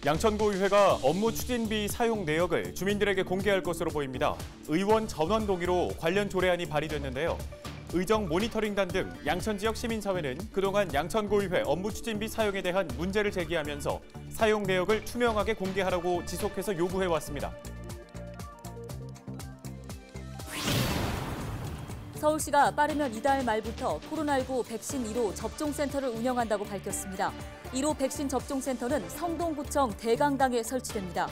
양천구의회가 업무 추진비 사용 내역을 주민들에게 공개할 것으로 보입니다. 의원 전원 동의로 관련 조례안이 발의됐는데요. 의정 모니터링단 등 양천 지역 시민사회는 그동안 양천구의회 업무 추진비 사용에 대한 문제를 제기하면서 사용 내역을 투명하게 공개하라고 지속해서 요구해왔습니다. 서울시가 빠르면 이달 말부터 코로나19 백신 1호 접종센터를 운영한다고 밝혔습니다. 1호 백신 접종센터는 성동구청 대강당에 설치됩니다.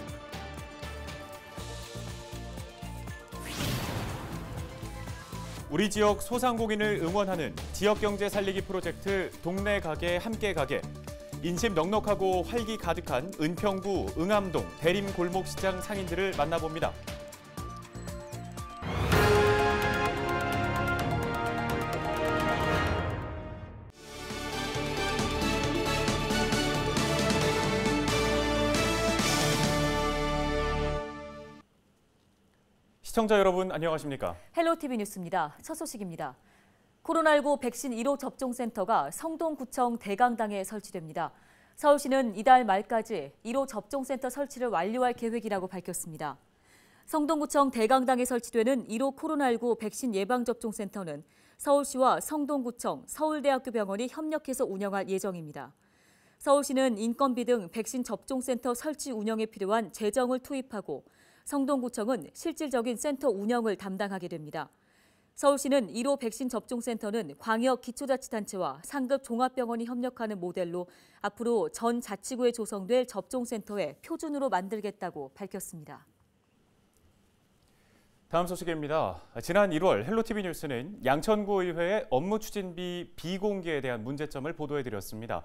우리 지역 소상공인을 응원하는 지역경제 살리기 프로젝트 동네 가게 함께 가게. 인심 넉넉하고 활기 가득한 은평구 응암동 대림골목시장 상인들을 만나봅니다. 시청자 여러분 안녕하십니까? 헬로티비 뉴스입니다. 첫 소식입니다. 코로나19 백신 1호 접종센터가 성동구청 대강당에 설치됩니다. 서울시는 이달 말까지 1호 접종센터 설치를 완료할 계획이라고 밝혔습니다. 성동구청 대강당에 설치되는 1호 코로나19 백신 예방접종센터는 서울시와 성동구청, 서울대학교 병원이 협력해서 운영할 예정입니다. 서울시는 인건비 등 백신 접종센터 설치 운영에 필요한 재정을 투입하고 성동구청은 실질적인 센터 운영을 담당하게 됩니다. 서울시는 1호 백신 접종센터는 광역 기초자치단체와 상급 종합병원이 협력하는 모델로 앞으로 전 자치구에 조성될 접종센터의 표준으로 만들겠다고 밝혔습니다. 다음 소식입니다. 지난 1월 헬로티비 뉴스는 양천구의회의 업무 추진비 비공개에 대한 문제점을 보도해드렸습니다.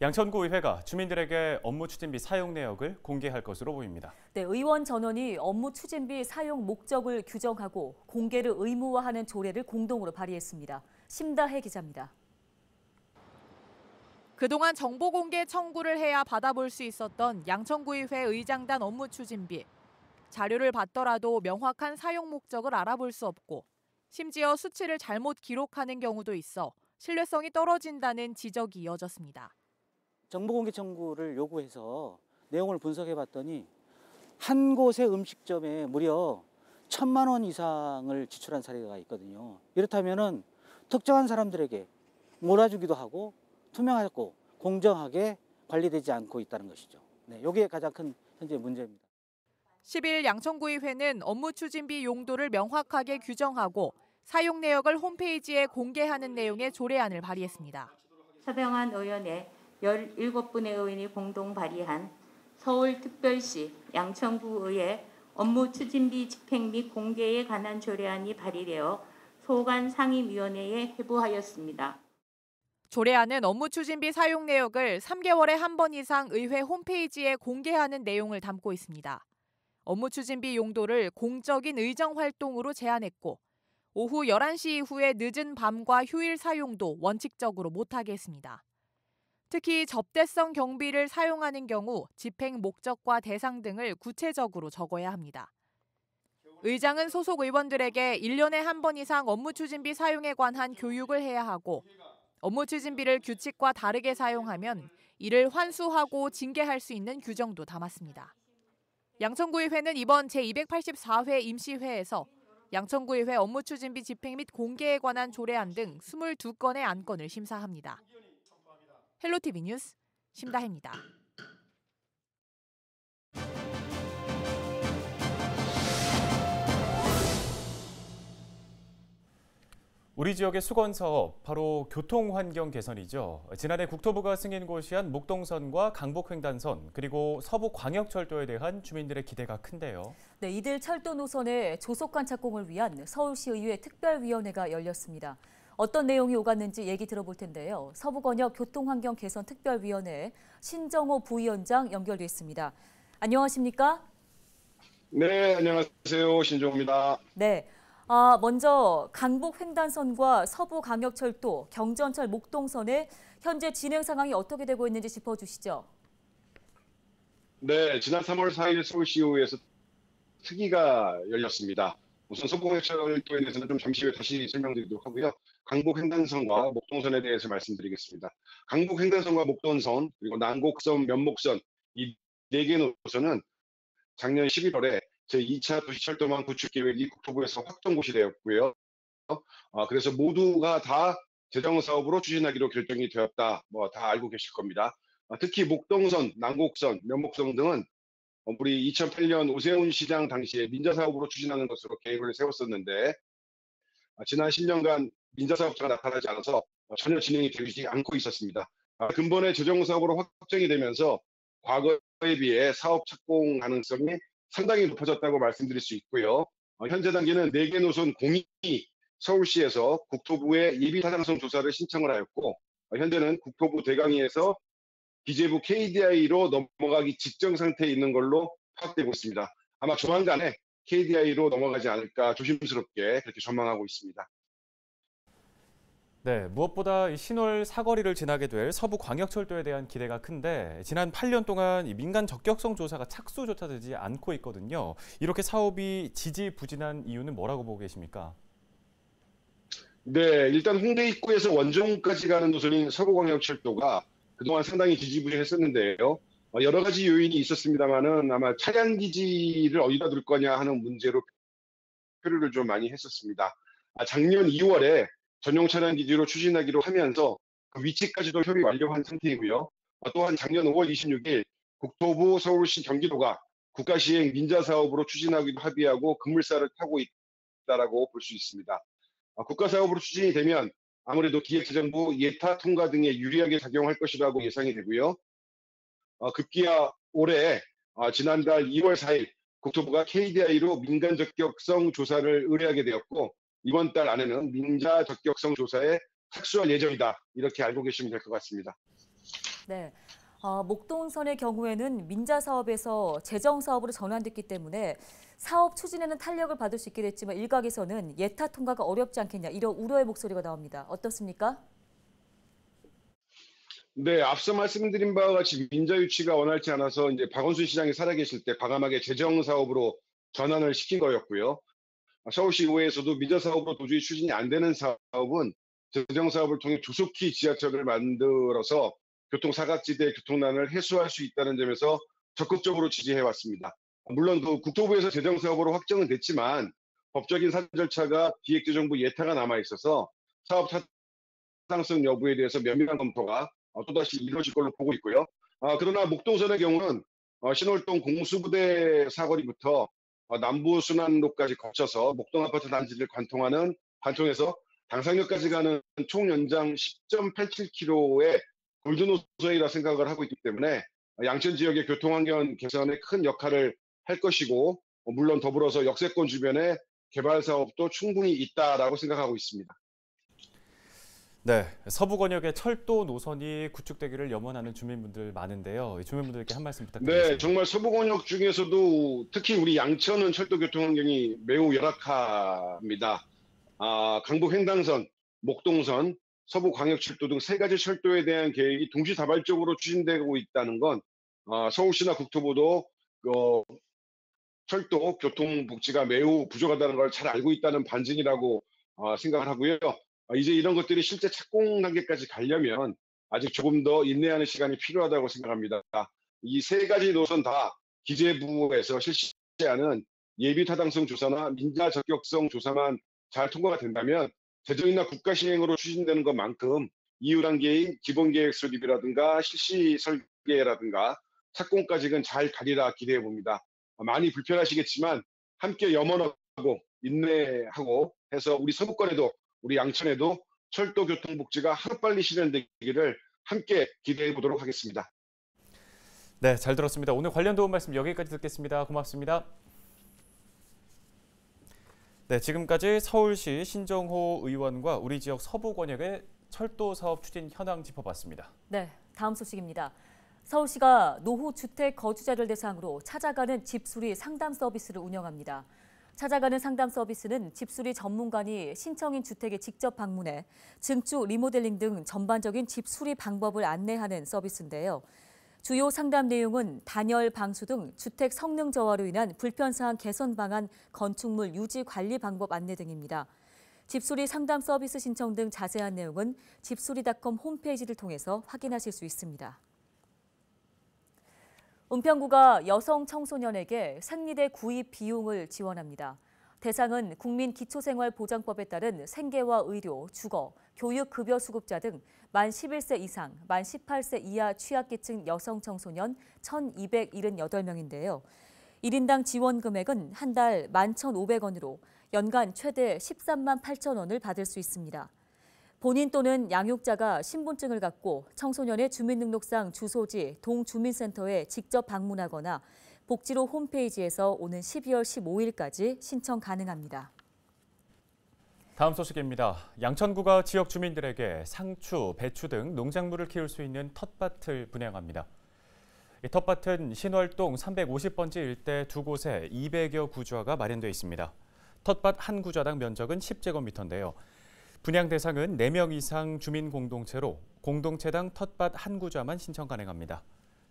양천구의회가 주민들에게 업무 추진비 사용 내역을 공개할 것으로 보입니다. 네, 의원 전원이 업무 추진비 사용 목적을 규정하고 공개를 의무화하는 조례를 공동으로 발의했습니다. 심다혜 기자입니다. 그동안 정보 공개 청구를 해야 받아볼 수 있었던 양천구의회 의장단 업무 추진비. 자료를 받더라도 명확한 사용 목적을 알아볼 수 없고 심지어 수치를 잘못 기록하는 경우도 있어 신뢰성이 떨어진다는 지적이 이어졌습니다. 정보공개 청구를 요구해서 내용을 분석해봤더니 한 곳의 음식점에 무려 1,000만 원 이상을 지출한 사례가 있거든요. 이렇다면 특정한 사람들에게 몰아주기도 하고 투명하고 공정하게 관리되지 않고 있다는 것이죠. 네, 이게 가장 큰 현재 문제입니다. 10일 양천구의회는 업무 추진비 용도를 명확하게 규정하고 사용 내역을 홈페이지에 공개하는 내용의 조례안을 발의했습니다. 서병환 의원의 17분의 의원이 공동 발의한 서울특별시 양천구의회 업무 추진비 집행 및 공개에 관한 조례안이 발의되어 소관 상임위원회에 회부하였습니다. 조례안은 업무 추진비 사용 내역을 3개월에 한 번 이상 의회 홈페이지에 공개하는 내용을 담고 있습니다. 업무 추진비 용도를 공적인 의정 활동으로 제한했고 오후 11시 이후의 늦은 밤과 휴일 사용도 원칙적으로 못하게 했습니다. 특히 접대성 경비를 사용하는 경우 집행 목적과 대상 등을 구체적으로 적어야 합니다. 의장은 소속 의원들에게 1년에 한 번 이상 업무 추진비 사용에 관한 교육을 해야 하고 업무 추진비를 규칙과 다르게 사용하면 이를 환수하고 징계할 수 있는 규정도 담았습니다. 양천구의회는 이번 제284회 임시회에서 양천구의회 업무 추진비 집행 및 공개에 관한 조례안 등 22건의 안건을 심사합니다. 헬로티비 뉴스 심다혜입니다. 우리 지역의 수건 사업, 바로 교통환경 개선이죠. 지난해 국토부가 승인 고시한 목동선과 강북횡단선, 그리고 서부광역철도에 대한 주민들의 기대가 큰데요. 네, 이들 철도 노선의 조속한 착공을 위한 서울시의회 특별위원회가 열렸습니다. 어떤 내용이 오갔는지 얘기 들어볼 텐데요. 서부권역 교통환경 개선 특별위원회 신정호 부위원장 연결돼 있습니다. 안녕하십니까? 네, 안녕하세요. 신정호입니다. 네. 먼저 강북 횡단선과 서부광역철도, 경전철 목동선의 현재 진행 상황이 어떻게 되고 있는지 짚어주시죠. 네, 지난 3월 4일 서울시의회에서 특위가 열렸습니다. 우선 서부광역철도에 대해서는 좀 잠시 후에 다시 설명드리도록 하고요. 강북 횡단선과 목동선에 대해서 말씀드리겠습니다. 강북 횡단선과 목동선 그리고 난곡선, 면목선 이 4개 노선은 작년 11월에 제2차 도시철도망 구축 계획이 국토부에서 확정고시 되었고요. 그래서 모두가 다 재정 사업으로 추진하기로 결정이 되었다. 다 알고 계실 겁니다. 특히 목동선, 난곡선, 면목선 등은 우리 2008년 오세훈 시장 당시에 민자 사업으로 추진하는 것으로 계획을 세웠었는데 지난 10년간 민자 사업자가 나타나지 않아서 전혀 진행이 되지 않고 있었습니다. 근본의 재정 사업으로 확정이 되면서 과거에 비해 사업 착공 가능성이 상당히 높아졌다고 말씀드릴 수 있고요. 현재 단계는 4개 노선 공이 서울시에서 국토부에 예비 타당성 조사를 신청을 하였고 현재는 국토부 대강의에서 기재부 KDI로 넘어가기 직전 상태에 있는 걸로 파악되고 있습니다. 아마 조만간에 KDI로 넘어가지 않을까 조심스럽게 그렇게 전망하고 있습니다. 네, 무엇보다 이 신월 사거리를 지나게 될 서부광역철도에 대한 기대가 큰데 지난 8년 동안 이 민간 적격성 조사가 착수조차 되지 않고 있거든요. 이렇게 사업이 지지부진한 이유는 뭐라고 보고 계십니까? 네, 일단 홍대 입구에서 원정까지 가는 노선인 서부광역철도가 그동안 상당히 지지부진했었는데요. 여러 가지 요인이 있었습니다만은 아마 차량 기지를 어디다 둘 거냐 하는 문제로 표류를 좀 많이 했었습니다. 작년 2월에 전용 차량 기지로 추진하기로 하면서 그 위치까지도 협의 완료한 상태이고요. 또한 작년 5월 26일 국토부, 서울시, 경기도가 국가시행 민자 사업으로 추진하기로 합의하고 급물살을 타고 있다라고 볼 수 있습니다. 국가 사업으로 추진이 되면 아무래도 기획재정부 예타 통과 등에 유리하게 작용할 것이라고 예상이 되고요. 급기야 올해 지난달 2월 4일 국토부가 KDI로 민간 적격성 조사를 의뢰하게 되었고 이번 달 안에는 민자 적격성 조사에 착수할 예정이다. 이렇게 알고 계시면 될 것 같습니다. 네. 목동선의 경우에는 민자 사업에서 재정 사업으로 전환됐기 때문에 사업 추진에는 탄력을 받을 수 있게 됐지만 일각에서는 예타 통과가 어렵지 않겠냐 이런 우려의 목소리가 나옵니다. 어떻습니까? 네, 앞서 말씀드린 바와 같이 민자 유치가 원활치 않아서 이제 박원순 시장이 살아계실 때 과감하게 재정 사업으로 전환을 시킨 거였고요. 서울시의회에서도 민자 사업으로 도저히 추진이 안 되는 사업은 재정 사업을 통해 조속히 지하철을 만들어서 교통 사각지대 교통난을 해소할 수 있다는 점에서 적극적으로 지지해 왔습니다. 물론 그 국토부에서 재정 사업으로 확정은 됐지만 법적인 사전 절차가 기획재정부 예타가 남아 있어서 사업 타당성 여부에 대해서 면밀한 검토가 또다시 이루어질 걸로 보고 있고요. 그러나 목동선의 경우는 신월동 공수부대 사거리부터 남부순환로까지 거쳐서 목동아파트 단지를 관통해서 당상역까지 가는 총 연장 10.87km의 골든노선이라 생각을 하고 있기 때문에 양천 지역의 교통환경 개선에 큰 역할을 할 것이고 물론 더불어서 역세권 주변에 개발 사업도 충분히 있다라고 생각하고 있습니다. 네, 서부 권역의 철도 노선이 구축되기를 염원하는 주민분들 많은데요. 주민분들께 한 말씀 부탁드리겠습니다. 네, 정말 서부 권역 중에서도 특히 우리 양천은 철도 교통 환경이 매우 열악합니다. 강북 횡단선, 목동선, 서부 광역철도 등 3가지 철도에 대한 계획이 동시다발적으로 추진되고 있다는 건 서울시나 국토부도 철도 교통 복지가 매우 부족하다는 걸 잘 알고 있다는 반증이라고 생각을 하고요. 이제 이런 것들이 실제 착공 단계까지 가려면 아직 조금 더 인내하는 시간이 필요하다고 생각합니다. 이 3가지 노선 다 기재부에서 실시하는 예비 타당성 조사나 민자 적격성 조사만 잘 통과가 된다면 재정이나 국가 시행으로 추진되는 것만큼 이후 단계인 기본계획 수립이라든가 실시 설계라든가 착공까지는 잘 가리라 기대해 봅니다. 많이 불편하시겠지만 함께 염원하고 인내하고 해서 우리 서부권에도 우리 양천에도 철도 교통복지가 하루빨리 실현되기를 함께 기대해 보도록 하겠습니다. 네, 잘 들었습니다. 오늘 관련 도움 말씀 여기까지 듣겠습니다. 고맙습니다. 네, 지금까지 서울시 신정호 의원과 우리 지역 서부 권역의 철도 사업 추진 현황 짚어봤습니다. 네, 다음 소식입니다. 서울시가 노후 주택 거주자를 대상으로 찾아가는 집수리 상담 서비스를 운영합니다. 찾아가는 상담 서비스는 집수리 전문가니 신청인 주택에 직접 방문해 증축, 리모델링 등 전반적인 집수리 방법을 안내하는 서비스인데요. 주요 상담 내용은 단열, 방수 등 주택 성능 저하로 인한 불편사항 개선 방안, 건축물 유지 관리 방법 안내 등입니다. 집수리 상담 서비스 신청 등 자세한 내용은 집수리.com 홈페이지를 통해서 확인하실 수 있습니다. 은평구가 여성 청소년에게 생리대 구입 비용을 지원합니다. 대상은 국민기초생활보장법에 따른 생계와 의료, 주거, 교육급여 수급자 등 만 11세 이상, 만 18세 이하 취약계층 여성 청소년 1,278명인데요. 1인당 지원 금액은 한 달 11,500원으로 연간 최대 13만 8천 원을 받을 수 있습니다. 본인 또는 양육자가 신분증을 갖고 청소년의 주민등록상 주소지 동주민센터에 직접 방문하거나 복지로 홈페이지에서 오는 12월 15일까지 신청 가능합니다. 다음 소식입니다. 양천구가 지역 주민들에게 상추, 배추 등 농작물을 키울 수 있는 텃밭을 분양합니다. 이 텃밭은 신월동 350번지 일대 두 곳에 200여 구좌가 마련되어 있습니다. 텃밭 한 구좌당 면적은 10제곱미터인데요. 분양 대상은 4명 이상 주민 공동체로 공동체당 텃밭 한 구좌만 신청 가능합니다.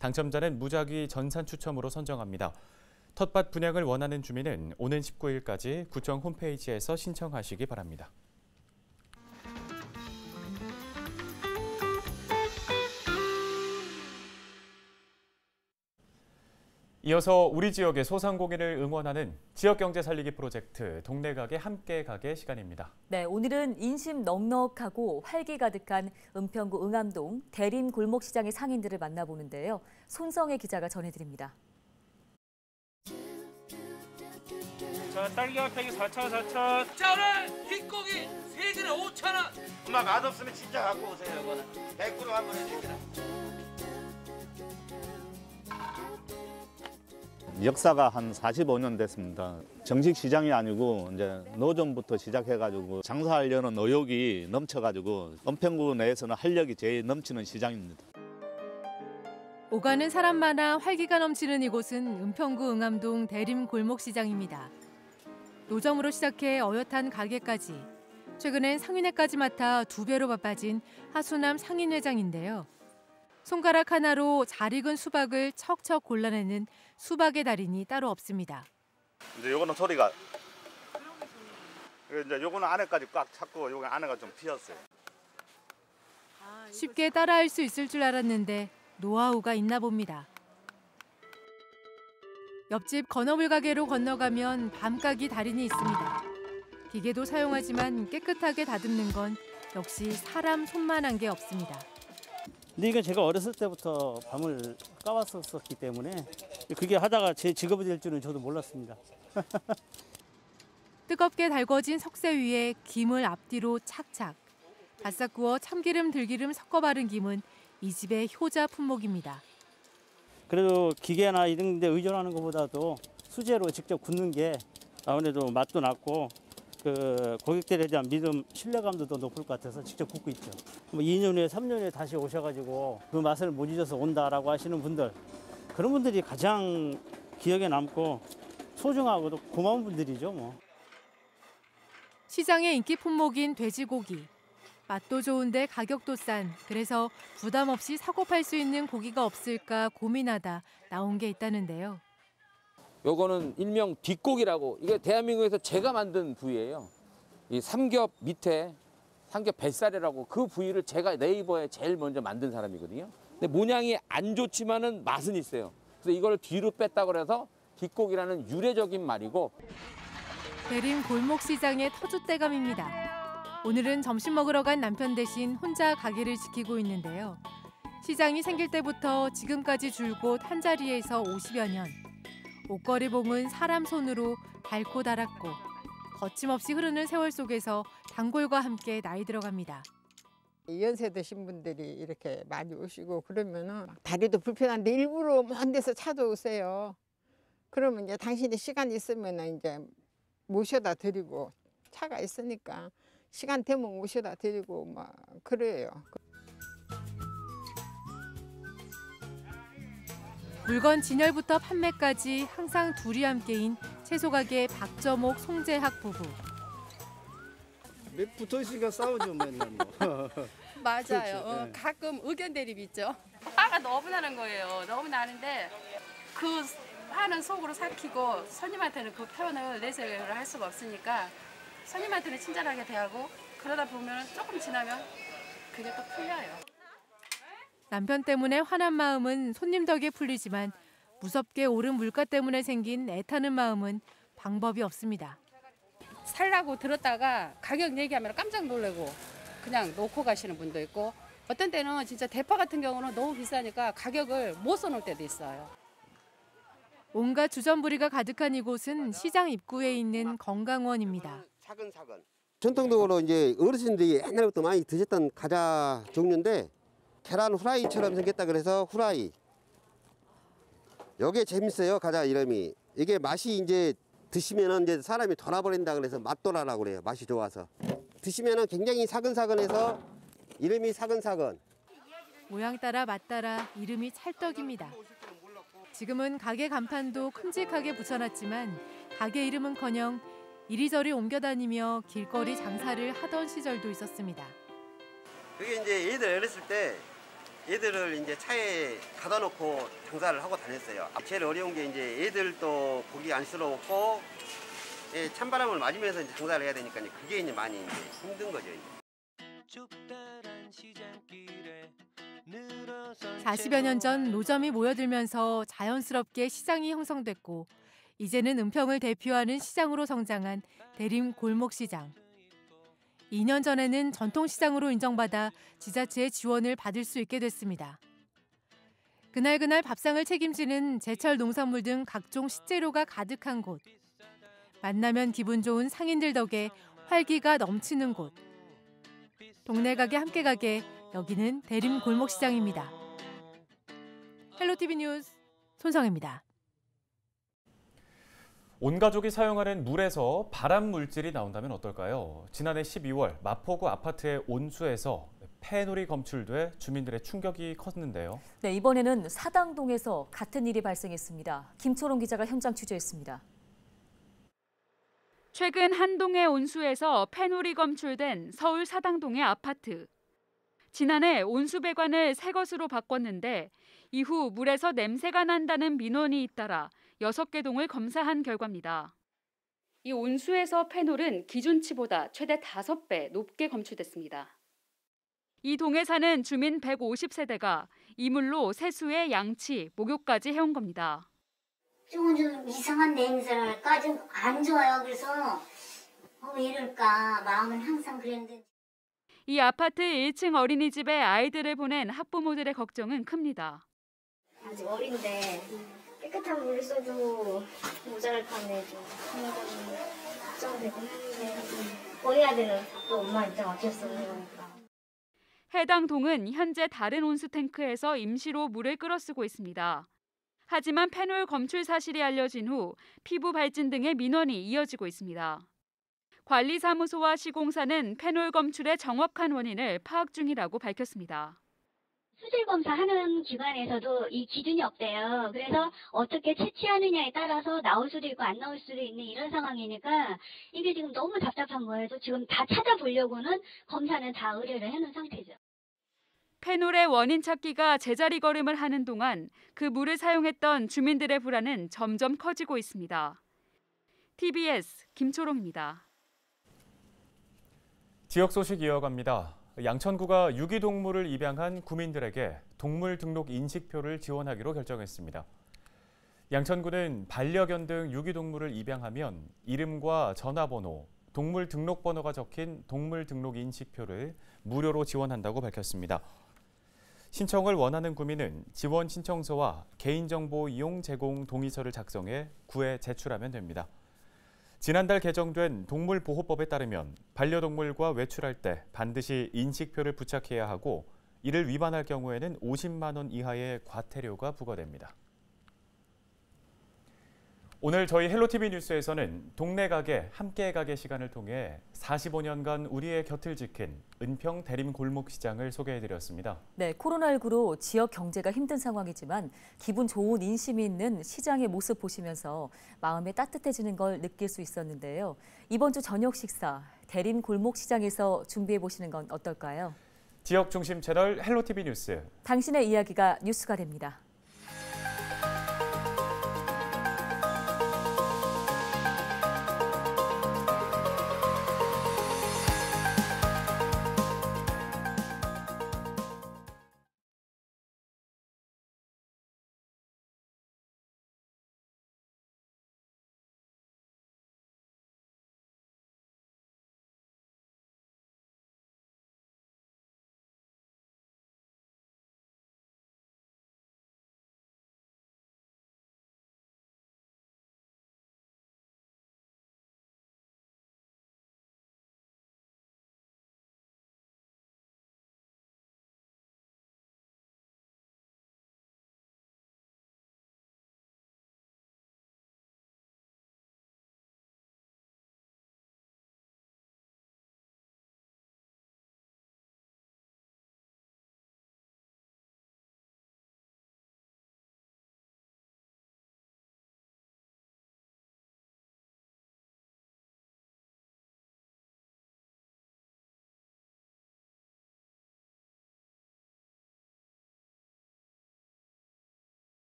당첨자는 무작위 전산 추첨으로 선정합니다. 텃밭 분양을 원하는 주민은 오는 19일까지 구청 홈페이지에서 신청하시기 바랍니다. 이어서 우리 지역의 소상공인을 응원하는 지역경제 살리기 프로젝트 동네 가게 함께 가게 시간입니다. 네, 오늘은 인심 넉넉하고 활기 가득한 은평구 응암동 대림 골목시장의 상인들을 만나보는데요. 손성혜 기자가 전해드립니다. 자, 딸기 한 팩이 4,000. 자, 오늘 뒷고기 3근에 5,000원. 엄마 맛없으면 진짜 갖고 오세요. 이거는 100% 한번 해드립니다. 역사가 한 45년 됐습니다. 정식 시장이 아니고 이제 노점부터 시작해가지고 장사하려는 의욕이 넘쳐가지고 은평구 내에서는 활력이 제일 넘치는 시장입니다. 오가는 사람 많아 활기가 넘치는 이곳은 은평구 응암동 대림 골목시장입니다. 노점으로 시작해 어엿한 가게까지 최근엔 상인회까지 맡아 2배로 바빠진 하수남 상인회장인데요. 손가락 하나로 잘 익은 수박을 척척 골라내는 수박의 달인이 따로 없습니다. 이제 요거는 소리가 이제 요거는 안에까지 꽉 찼고 요거 안에가 좀 튀었어요. 쉽게 따라할 수 있을 줄 알았는데 노하우가 있나 봅니다. 옆집 건어물 가게로 건너가면 밤가기 달인이 있습니다. 기계도 사용하지만 깨끗하게 다듬는 건 역시 사람 손만한 게 없습니다. 근데 이건 제가 어렸을 때부터 밤을 까왔었기 때문에 그게 하다가 제 직업이 될 줄은 저도 몰랐습니다. 뜨겁게 달궈진 석쇠 위에 김을 앞뒤로 착착. 바싹 구워 참기름, 들기름 섞어 바른 김은 이 집의 효자 품목입니다. 그래도 기계나 이런 데 의존하는 것보다도 수제로 직접 굽는 게 아무래도 맛도 낮고 그 고객들에 대한 믿음, 신뢰감도 더 높을 것 같아서 직접 굽고 있죠. 뭐 2년 후에 3년 후에 다시 오셔가지고 그 맛을 못 잊어서 온다라고 하시는 분들, 그런 분들이 가장 기억에 남고 소중하고도 고마운 분들이죠. 뭐. 시장의 인기 품목인 돼지고기. 맛도 좋은데 가격도 싼. 그래서 부담 없이 사고 팔 수 있는 고기가 없을까 고민하다 나온 게 있다는데요. 요거는 일명 뒷고기라고, 이게 대한민국에서 제가 만든 부위예요. 이 삼겹 밑에 삼겹 뱃살이라고, 그 부위를 제가 네이버에 제일 먼저 만든 사람이거든요. 근데 모양이 안 좋지만은 맛은 있어요. 그래서 이걸 뒤로 뺐다고 그래서 뒷고기라는 유래적인 말이고. 대림 골목시장의 터줏대감입니다. 오늘은 점심 먹으러 간 남편 대신 혼자 가게를 지키고 있는데요. 시장이 생길 때부터 지금까지 줄곧 한 자리에서 50여 년. 옷걸이 봉은 사람 손으로 닳고 닳았고 거침없이 흐르는 세월 속에서 단골과 함께 나이 들어갑니다. 연세 드신 분들이 이렇게 많이 오시고 그러면은 다리도 불편한데 일부러 먼 데서 찾아오세요. 그러면 이제 당신이 시간 있으면 이제 모셔다 드리고, 차가 있으니까 시간 되면 모셔다 드리고 막 그래요. 물건 진열부터 판매까지 항상 둘이 함께인 채소가게 박저목, 송재학 부부. 몇 붙어 있으니까 싸우죠 맨날. 맞아요. 그렇죠. 가끔 의견 대립 있죠. 화가 너무 나는 거예요. 너무 나는데 그 화는 속으로 삭히고 손님한테는 그 표현을 내세를 할 수가 없으니까 손님한테는 친절하게 대하고 그러다 보면 조금 지나면 그게 또 풀려요. 남편 때문에 화난 마음은 손님 덕에 풀리지만 무섭게 오른 물가 때문에 생긴 애타는 마음은 방법이 없습니다. 살라고 들었다가 가격 얘기하면 깜짝 놀라고 그냥 놓고 가시는 분도 있고 어떤 때는 진짜 대파 같은 경우는 너무 비싸니까 가격을 못 써놓을 때도 있어요. 온갖 주전부리가 가득한 이곳은 시장 입구에 있는 건강원입니다. 차근차근. 전통적으로 이제 어르신들이 옛날부터 많이 드셨던 과자 종류인데 계란 후라이처럼 생겼다 그래서 후라이. 이게 재밌어요, 과자 이름이. 이게 맛이 이제 드시면은 이제 사람이 돌아버린다 그래서 맛돌아라고 그래요. 맛이 좋아서. 드시면은 굉장히 사근사근해서 이름이 사근사근. 모양 따라 맛 따라 이름이 찰떡입니다. 지금은 가게 간판도 큼직하게 붙여놨지만 가게 이름은커녕 이리저리 옮겨다니며 길거리 장사를 하던 시절도 있었습니다. 그게 이제 얘들 어렸을 때 얘들을 이제 차에 가다 놓고 장사를 하고 다녔어요. 제일 어려운 게 이제 얘들도 보기 안쓰러웠고 찬바람을 맞으면서 이제 장사를 해야 되니까 그게 이제 많이 이제 힘든 거죠. 이제. 40여 년 전 노점이 모여들면서 자연스럽게 시장이 형성됐고 이제는 은평을 대표하는 시장으로 성장한 대림 골목시장. 2년 전에는 전통시장으로 인정받아 지자체의 지원을 받을 수 있게 됐습니다. 그날그날 밥상을 책임지는 제철 농산물 등 각종 식재료가 가득한 곳. 만나면 기분 좋은 상인들 덕에 활기가 넘치는 곳. 동네 가게 함께 가게 여기는 대림 골목시장입니다. 헬로티비 뉴스 손성혜입니다. 온 가족이 사용하는 물에서 발암 물질이 나온다면 어떨까요? 지난해 12월 마포구 아파트의 온수에서 페놀이 검출돼 주민들의 충격이 컸는데요. 네, 이번에는 사당동에서 같은 일이 발생했습니다. 김초롱 기자가 현장 취재했습니다. 최근 한 동의 온수에서 페놀이 검출된 서울 사당동의 아파트. 지난해 온수 배관을 새 것으로 바꿨는데 이후 물에서 냄새가 난다는 민원이 잇따라 6개 동을 검사한 결과입니다. 이 온수에서 페놀은 기준치보다 최대 5배 높게 검출됐습니다. 이 동에 사는 주민 150세대가 이 물로 세수에 양치, 목욕까지 해온 겁니다. 좀 이상한 냄새랄까 좀 안 좋아요. 그래서 왜 이럴까 마음은 항상 그랬는데. 이 아파트 1층 어린이집에 아이들을 보낸 학부모들의 걱정은 큽니다. 아직 어린데 깨끗한 물을 써도 모자랄 판에 좀 걱정되고 하는데 우리 아들은 또 엄마 입장 어쩔 수 없는 거니까. 해당 동은 현재 다른 온수 탱크에서 임시로 물을 끌어 쓰고 있습니다. 하지만 페놀 검출 사실이 알려진 후 피부 발진 등의 민원이 이어지고 있습니다. 관리사무소와 시공사는 페놀 검출의 정확한 원인을 파악 중이라고 밝혔습니다. 수질 검사하는 기관에서도 이 기준이 없대요. 그래서 어떻게 채취하느냐에 따라서 나올 수도 있고 안 나올 수도 있는 이런 상황이니까 이게 지금 너무 답답한 거예요. 지금 다 찾아보려고는 검사는 다 의뢰를 해놓은 상태죠. 페놀의 원인 찾기가 제자리 걸음을 하는 동안 그 물을 사용했던 주민들의 불안은 점점 커지고 있습니다. TBS 김초롱입니다. 지역 소식 이어갑니다. 양천구가 유기동물을 입양한 구민들에게 동물 등록 인식표를 지원하기로 결정했습니다. 양천구는 반려견 등 유기동물을 입양하면 이름과 전화번호, 동물 등록번호가 적힌 동물 등록 인식표를 무료로 지원한다고 밝혔습니다. 신청을 원하는 구민은 지원 신청서와 개인정보 이용 제공 동의서를 작성해 구에 제출하면 됩니다. 지난달 개정된 동물보호법에 따르면 반려동물과 외출할 때 반드시 인식표를 부착해야 하고 이를 위반할 경우에는 50만 원 이하의 과태료가 부과됩니다. 오늘 저희 헬로티비 뉴스에서는 동네 가게, 함께 가게 시간을 통해 45년간 우리의 곁을 지킨 은평 대림 골목시장을 소개해드렸습니다. 네, 코로나19로 지역 경제가 힘든 상황이지만 기분 좋은 인심이 있는 시장의 모습 보시면서 마음이 따뜻해지는 걸 느낄 수 있었는데요. 이번 주 저녁 식사, 대림 골목시장에서 준비해보시는 건 어떨까요? 지역 중심 채널 헬로티비 뉴스. 당신의 이야기가 뉴스가 됩니다.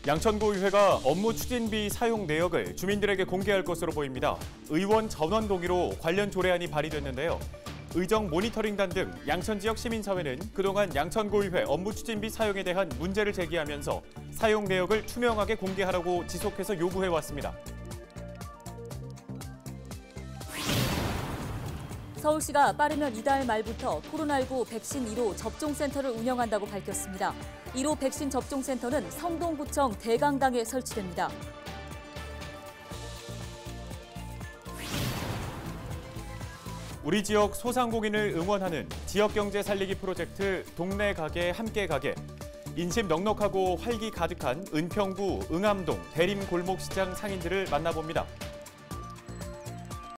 양천구의회가 업무 추진비 사용 내역을 주민들에게 공개할 것으로 보입니다. 의원 전원 동의로 관련 조례안이 발의됐는데요. 의정 모니터링단 등 양천 지역 시민사회는 그동안 양천구의회 업무 추진비 사용에 대한 문제를 제기하면서 사용 내역을 투명하게 공개하라고 지속해서 요구해왔습니다. 서울시가 빠르면 이달 말부터 코로나19 백신 1호 접종센터를 운영한다고 밝혔습니다. 1호 백신 접종센터는 성동구청 대강당에 설치됩니다. 우리 지역 소상공인을 응원하는 지역경제 살리기 프로젝트 동네 가게 함께 가게. 인심 넉넉하고 활기 가득한 은평구 응암동 대림 골목시장 상인들을 만나봅니다.